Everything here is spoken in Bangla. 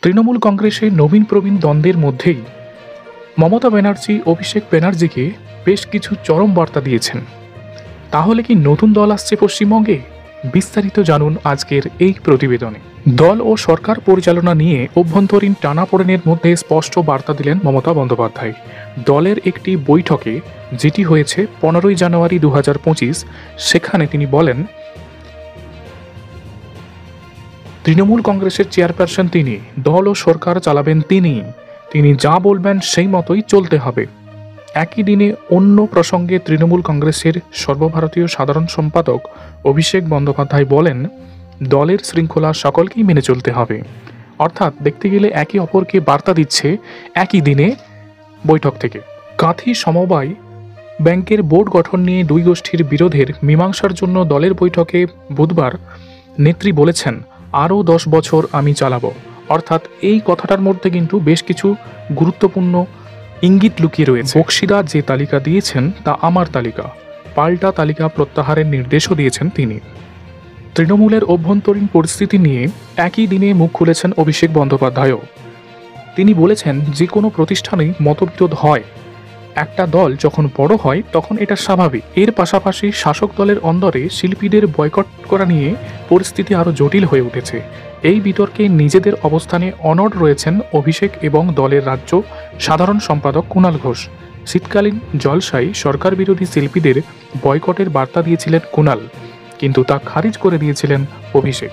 তৃণমূল কংগ্রেসে নবীন প্রবীণ দ্বন্দ্বের মধ্যেই মমতা ব্যানার্জি অভিষেক ব্যানার্জিকে বেশ কিছু চরম বার্তা দিয়েছেন। তাহলে কি নতুন দল আসছে পশ্চিমবঙ্গে? বিস্তারিত জানুন আজকের এই প্রতিবেদনে। দল ও সরকার পরিচালনা নিয়ে অভ্যন্তরীণ টানাপোড়েনের মধ্যে স্পষ্ট বার্তা দিলেন মমতা বন্দ্যোপাধ্যায়। দলের একটি বৈঠকে, যেটি হয়েছে 15ই জানুয়ারি 2025, সেখানে তিনি বলেন, তৃণমূল কংগ্রেসের চেয়ারপারসন তিনি, দল ও সরকার চালাবেন তিনি যা বলবেন সেই মতোই চলতে হবে। একই দিনে অন্য প্রসঙ্গে তৃণমূল কংগ্রেসের সর্বভারতীয় সাধারণ সম্পাদক অভিষেক বন্দ্যোপাধ্যায় বলেন, দলের শৃঙ্খলা সকলকেই মেনে চলতে হবে। অর্থাৎ দেখতে গেলে একে অপরকে বার্তা দিচ্ছে একই দিনে বৈঠক থেকে। কাঁথি সমবায় ব্যাংকের বোর্ড গঠন নিয়ে দুই গোষ্ঠীর বিরোধের মীমাংসার জন্য দলের বৈঠকে বুধবার নেত্রী বলেছেন, আরও 10 বছর আমি চালাবো। অর্থাৎ এই কথাটার মধ্যে কিন্তু বেশ কিছু গুরুত্বপূর্ণ ইঙ্গিত লুকিয়ে রয়েছে। বক্সিদার যে তালিকা দিয়েছেন তা আমার তালিকা, পাল্টা তালিকা প্রত্যাহারের নির্দেশও দিয়েছেন তিনি। তৃণমূলের অভ্যন্তরীণ পরিস্থিতি নিয়ে একই দিনে মুখ খুলেছেন অভিষেক বন্দ্যোপাধ্যায়ও। তিনি বলেছেন, যে কোনো প্রতিষ্ঠানেই মতবিরোধ হয়, একটা দল যখন বড় হয় তখন এটা স্বাভাবিক। এর পাশাপাশি শাসক দলের অন্দরে শিল্পীদের বয়কট করা নিয়ে পরিস্থিতি আরও জটিল হয়ে উঠেছে। এই বিতর্কে নিজেদের অবস্থানে অনড় রয়েছেন অভিষেক এবং দলের রাজ্য সাধারণ সম্পাদক কুণাল ঘোষ। শীতকালীন জলসায় সরকার বিরোধী শিল্পীদের বয়কটের বার্তা দিয়েছিলেন কুণাল, কিন্তু তা খারিজ করে দিয়েছিলেন অভিষেক।